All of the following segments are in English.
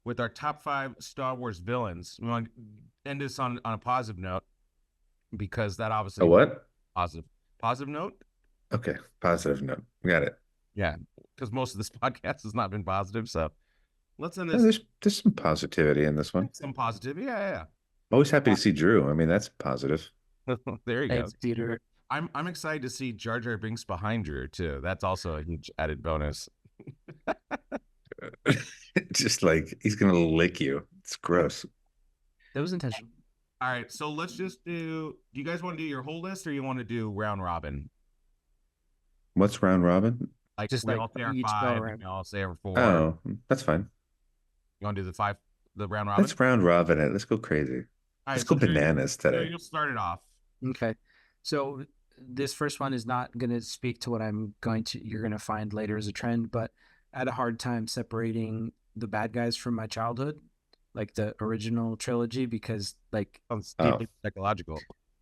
with our top 5 Star Wars villains. We want to end this on a positive note because that A obviously what? positive positive note. Okay, positive note. Got it. Yeah, because most of this podcast has not been positive. So let's end Oh, this there's some positivity in this one. some positive. Yeah, Always happy yeah. to see Drew. I mean, that's positive. There you go. Thanks, Peter. I'm excited to see Jar Jar Binks behind Drew too. That's also a huge added bonus. Just like he's gonna lick you. It's gross. That was intentional. All right, so let's just do. Do you guys want to do your whole list, or you want to do round robin? What's round robin? Like Just we like all say our each go five, and around. we all say our four. Oh, that's fine. You want to do the five, the round robin? Let's round robin it. Let's go crazy. All Let's right, go so Drew, bananas today. you'll start it off. Okay. So this first one is not going to speak to what you're going to find later as a trend, but I had a hard time separating the bad guys from my childhood, like the original trilogy, because like, Sounds Oh, deeply psychological.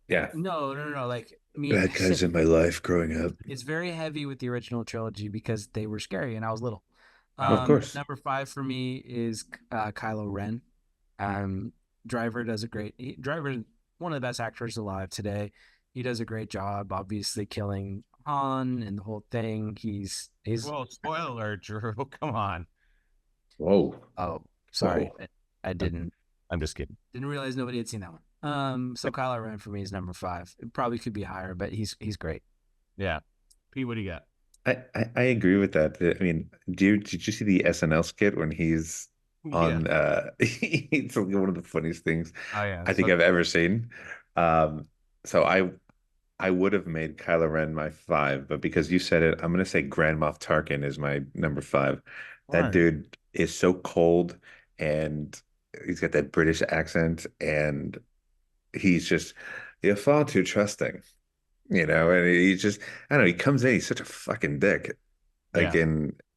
yeah. no. Like, I mean, Bad guys in my life growing up. it's very heavy with the original trilogy because they were scary and I was little. Of course. Number 5 for me is Kylo Ren. Um, Driver does a Driver is one of the best actors alive today. He does a great job, obviously killing Han and the whole thing. He's Well, spoiler alert, Drew. Come on. Whoa. oh sorry, Whoa. I I'm just kidding. didn't realize nobody had seen that one. So Kylo Ren for me is number 5. It probably could be higher, but he's great. Yeah. Pete, what do you got? I agree with that. I mean, did you see the SNL skit when he's Yeah. on it's like one of the funniest things Oh yeah. I think So I've ever seen. Um so I would have made Kylo Ren my 5, but because you said it, I'm gonna say Grand Moff Tarkin is my number 5. That fun. dude is so cold and he's got that British accent and he's just you're far too trusting, and he's just I don't know, he comes in, he's such a fucking dick. Yeah.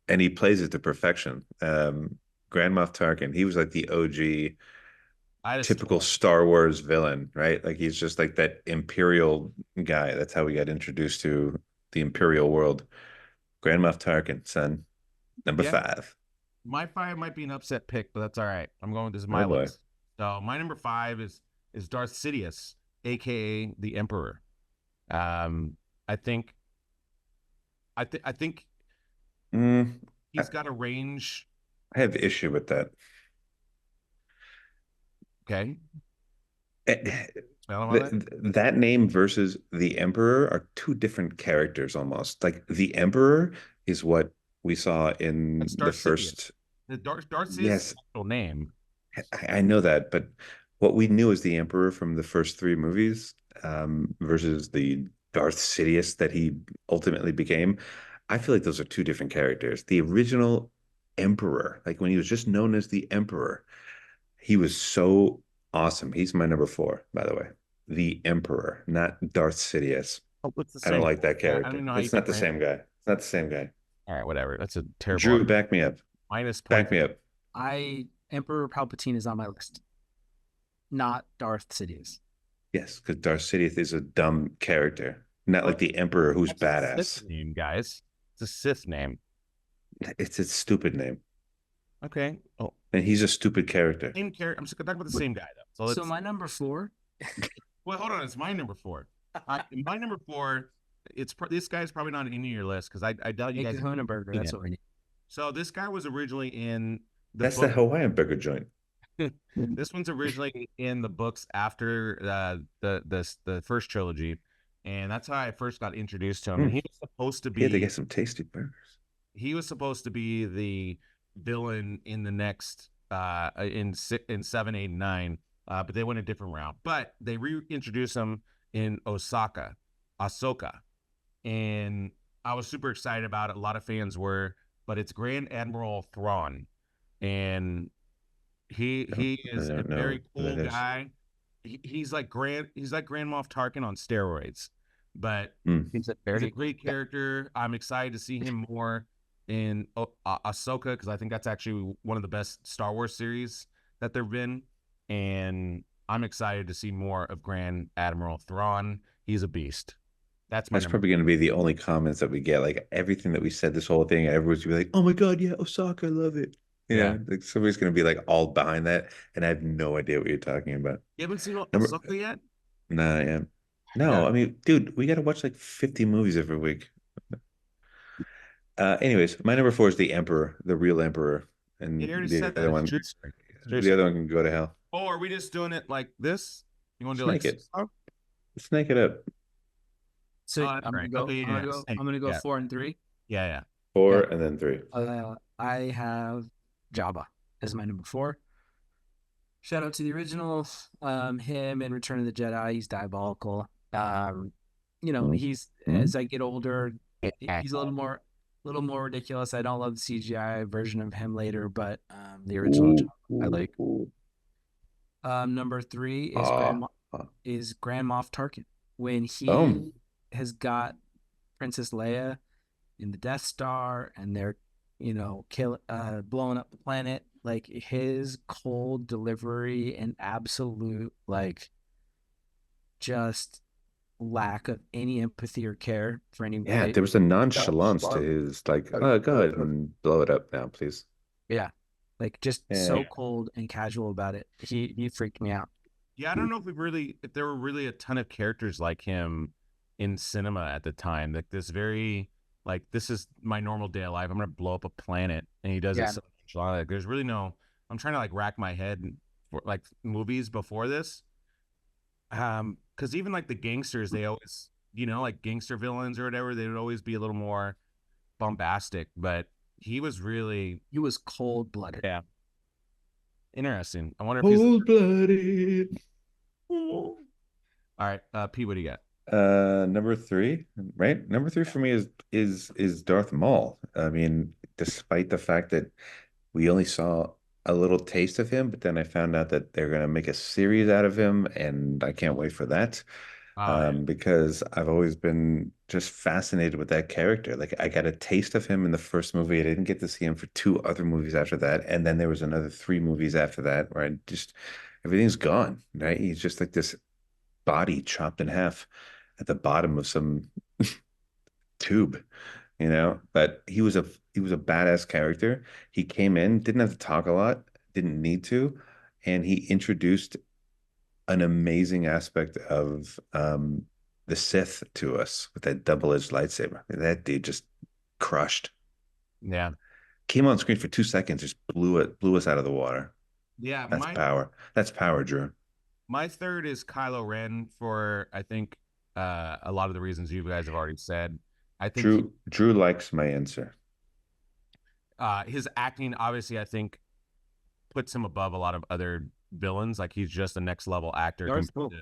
And he plays it to perfection. Grand Moff Tarkin, he was like the OG I just typical Star Wars villain, right? Like he's just like that Imperial guy. That's how we got introduced to the Imperial world. Grand Moff Tarkin, son, number yeah. 5. My 5 might be an upset pick, but that's all right. I'm going. This is Oh my boy. list. So my number 5 is Darth Sidious, aka the Emperor. Um, I think I think Mm, I, he's got a range. I have issue with that. Okay. Eh, Smell on it. That name versus the Emperor are two different characters almost. Like the Emperor is what we saw in That's the Darth Sidious. first. The Darth Sidious' Yes, actual name. I know that, but what we knew as the Emperor from the first 3 movies, versus the Darth Sidious that he ultimately became, I feel like those are two different characters. The original Emperor, like when he was just known as the Emperor, he was so awesome. He's my number 4, by the way. The Emperor, not Darth Sidious. Oh, it's the I don't same. like that I don't character. even know how you It's not the pronounce. same guy. It's not the same guy. All right, whatever. That's a terrible Drew, argument. back me up. Minus Back point. me up. Emperor Palpatine is on my list, not Darth Sidious. Yes, because Darth Sidious is a dumb character, not like Well, the Emperor who's that's a Sith badass. name, guys. It's a Sith name. It's a stupid name, Okay. Oh, and he's a stupid character. same character. I'm just talking about the same guy though. So So let's. my number 4, Well, hold on. It's my number 4. My number 4. This guy's probably not in your list because I doubt you Nick guys have Hunenberger. seen That's it. what we need. So this guy was originally in the That's the book. Hawaiian burger joint. This one's originally in the books after the first trilogy, and that's how I first got introduced to him. And Mm. He had to get some tasty burgers. he was supposed to be the villain in the next in 7, 8, and 9, but they went a different route. But they reintroduced him in Ahsoka, and I was super excited about it. A lot of fans were, but it's Grand Admiral Thrawn, and he I is a don't know very who that cool is. guy. He's like Grand Moff Tarkin on steroids, but Mm. He's a he's a very great character. I'm excited to see him more in Ahsoka because I think that's actually one of the best Star Wars series that there've been, and I'm excited to see more of Grand Admiral Thrawn. He's a beast. That's my That's number. probably going to be the only comments that we get. Like everything that we said, this whole thing, everyone's gonna be like, "Oh my God, yeah, Osaka, I love it." Yeah. like somebody's gonna be like all behind that, and I have no idea what you're talking about. You haven't seen Number, Ahsoka yet? nah, yeah. You No, got I mean, dude, we gotta watch like 50 movies every week. Anyways, my number four is the Emperor, the real Emperor, Yeah, you and already said that. It's true story. It's true the story. other one can go to hell. Oh, are we just doing it like this? You want to do like Snake it. oh, Snake it up. So that's right. Okay, yeah, I'm gonna go yeah, 4 and 3. yeah. Four Yeah. and then three. I have Jabba as my number 4. Shout out to the original. Him in Return of the Jedi. He's diabolical. He's Mhm. as I get older, Yeah. he's a little more ridiculous. I don't love the CGI version of him later, but the original Jabba I like. Number 3 is Ah, ah. Grand Moff Tarkin when he Boom. has got Princess Leia in the Death Star and they're blowing up the planet. Like his cold delivery and absolute like just lack of any empathy or care for Yeah, anybody. there was a nonchalance to his like, go ahead and blow it up now, please. Yeah, like just Yeah. so cold and casual about it. He freaked me out. Yeah, I don't know if there were really a ton of characters like him in cinema at the time. Like this very like this is my normal day of life. I'm gonna blow up a planet, and he does it Yeah, so nonchalant. Like there's really no. I'm trying to like rack my head for like movies before this. Because even like the gangsters, they always like gangster villains or whatever, they would always be a little more bombastic. But he was really he was cold blooded. yeah interesting. I wonder if he's Cold blooded. all right. Pete, what do you got? Number three, right? Number three for me is Darth Maul. I mean, despite the fact that we only saw a little taste of him, but then I found out that they're gonna make a series out of him, and I can't wait for that. Yeah. Because I've always been just fascinated with that character. Like I got a taste of him in the first movie. I didn't get to see him for two other movies after that, and then there was another three movies after that where I just everything's gone, right? He's just like this body chopped in half at the bottom of some tube, But he was a badass character. He came in, didn't have to talk a lot, didn't need to, and he introduced an amazing aspect of the Sith to us with that double-edged lightsaber. That dude just crushed. Yeah. Came on screen for 2 seconds, just blew us out of the water. Yeah. That's My power. That's power, Drew. my third is Kylo Ren for I think a lot of the reasons you guys have already said. I think Drew likes my answer. his acting obviously I think puts him above a lot of other villains. Like he's just a next level actor compared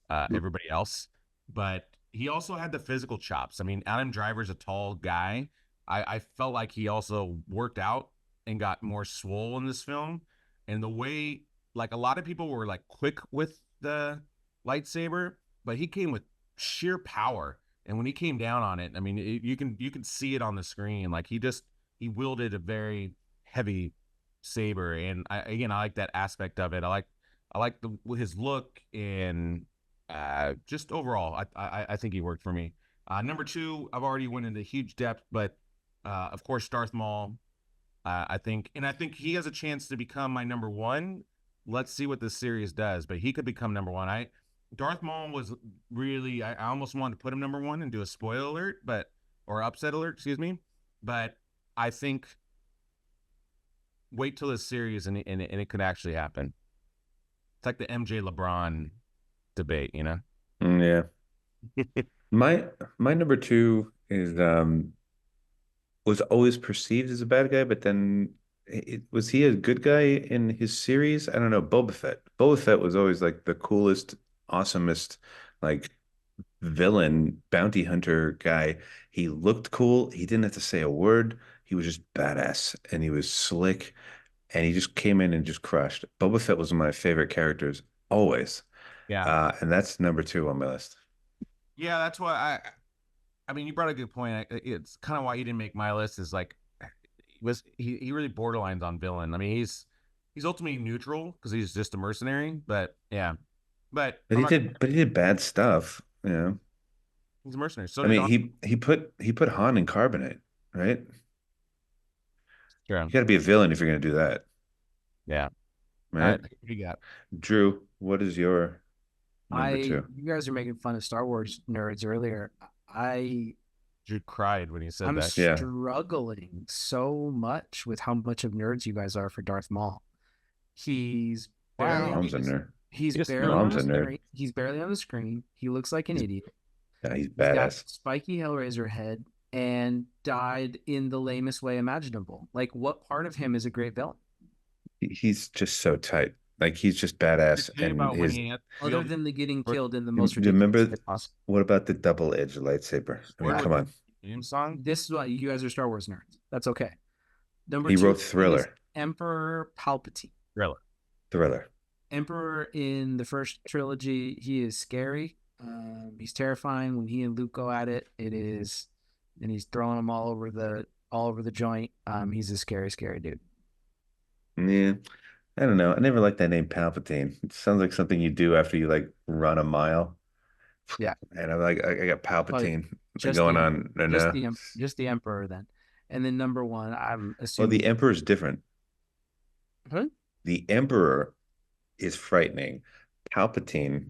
to everybody else. But he also had the physical chops. I mean, Adam Driver's a tall guy. I felt like he also worked out and got more swole in this film. And the way, like, a lot of people were like quick with the lightsaber, but he came with sheer power. And when he came down on it, I mean, you can see it on the screen. Like he wielded a very heavy saber, and I like that aspect of it. I like his look and just overall, I think he worked for me. Number two, I've already went into huge depth, but of course, Darth Maul. I think he has a chance to become my number one. Let's see what this series does, but he could become number one. Darth Maul was really, I almost wanted to put him number one and do a spoiler alert, or upset alert, excuse me. But I think wait till this series and it could actually happen. It's like the MJ LeBron debate. Yeah. My my number two is was always perceived as a bad guy, but then was he a good guy in his series? I don't know. Boba Fett. Boba Fett was always like the coolest, awesomest, like villain, bounty hunter guy. He looked cool. He didn't have to say a word. He was just badass and he was slick and he just came in and just crushed. Boba Fett was one of my favorite characters always. Yeah. And that's number two on my list. Yeah, that's why I mean, you brought a good point. It's kind of why he didn't make my list. Is like he really borderlines on villain. I mean, he's ultimately neutral because he's just a mercenary. But yeah, but But I'm he not. did bad stuff. He's a mercenary. So I did mean, Don. he put Han in carbonate, right? Sure. You got to be a villain if you're going to do that, Yeah. All right? right. What do you got? Drew, what is your number two? You guys are making fun of Star Wars nerds earlier. Drew cried when he said I'm that. Yeah. struggling so much with how much of nerds you guys are for Darth Maul. He's barely Wow. on Mom's a the, nerd. he's Just barely on Mom's the a nerd. screen. He's barely on the screen. He looks like an idiot. Yeah, he's He's got badass. spiky Hellraiser head and died in the lamest way imaginable. Like, what part of him is a great villain? He's just so tight. Like he's just badass. Tell you And about when his he had Other than the getting killed in the most ridiculous remember way possible. what about the double-edged lightsaber? I mean, come on. theme song. This is why you guys are Star Wars nerds. That's okay. Number He two wrote is Thriller. Emperor Palpatine. Thriller. Emperor in the first trilogy, he is scary. He's terrifying when he and Luke go at it. It is, and he's throwing them all over the joint. He's a scary, scary dude. Yeah. I don't know. I never liked that name Palpatine. It sounds like something you do after you like run a mile. Yeah. And I'm like, I got Palpatine Just going the on. And, just the Emperor then. And then number one, I'm well, assuming. the Emperor's different. Huh? The Emperor is frightening. Palpatine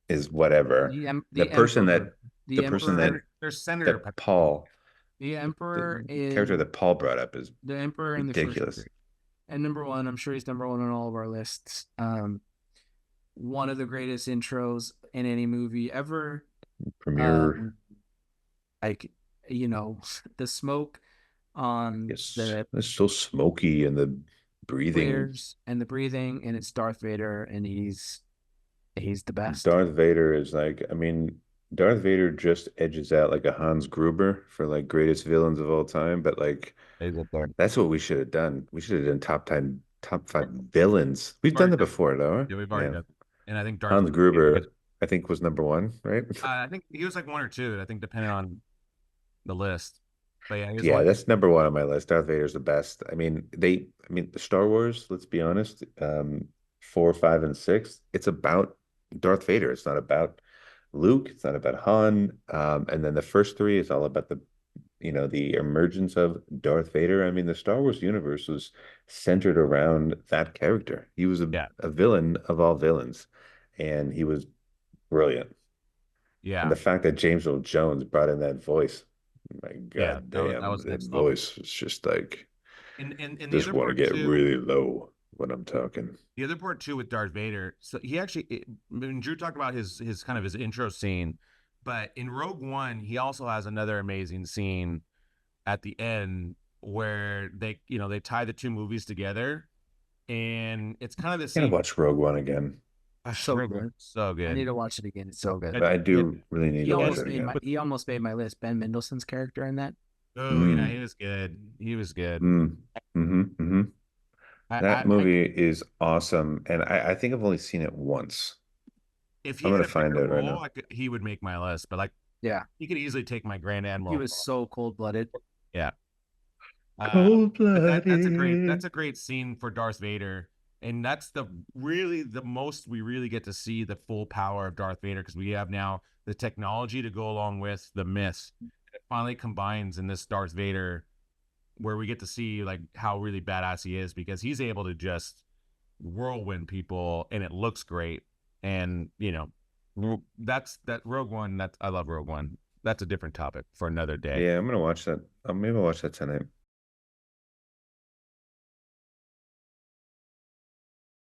is whatever. The person that Paul, the Emperor the is character that Paul brought up is the Emperor in the ridiculous. first. And number one, I'm sure he's number one on all of our lists. One of the greatest intros in any movie ever. Premiere. Like, you know, the smoke on the it's so smoky and the breathing and the breathing, and it's Darth Vader, and he's the best. Darth Vader is like, I mean, Darth Vader just edges out like a Hans Gruber for like greatest villains of all time, but like that's what we should have done. We should have done top 5 villains. We've done that before though. Yeah, we've already done. And I think Hans Gruber, I think, was number 1, right? I think he was like 1 or 2. I think depending on the list. But yeah, that's number 1 on my list. Darth Vader's the best. I mean, the Star Wars, let's be honest, 4, 5, and 6, it's about Darth Vader. It's not about Luke. It's not about Han. And then the first 3 is all about the emergence of Darth Vader. I mean, the Star Wars universe was centered around that character. He was a villain of all villains, and he was brilliant. Yeah. And the fact that James Earl Jones brought in that voice, my God damn, that voice was just like, and just want to get really low when I'm talking. The other part too with Darth Vader, so he actually, when Drew talked about his kind of his intro scene, but in Rogue One, he also has another amazing scene at the end where they tie the 2 movies together, and it's kind of the same. I'm gonna watch Rogue One again. So good. So good. I need to watch it again. It's so good. I do really need to watch it again. He almost made my list. Ben Mendelsohn's character in that. Oh, yeah, he was good. He was good. That movie is awesome, and I think I've only seen it once. If he I'm had gonna find it right now. he would make my list, but yeah, he could easily take my Grand Admiral. He was so cold-blooded. Yeah. Cold-blooded. That's a great scene for Darth Vader, and that's the most we really get to see the full power of Darth Vader, because we have now the technology to go along with the myth. It finally combines in this Darth Vader, where we get to see like how really badass he is, because he's able to just whirlwind people, and it looks great. And that's Rogue One. I love Rogue One. That's a different topic for another day. Yeah, I'm gonna watch that. Maybe I'll watch that tonight.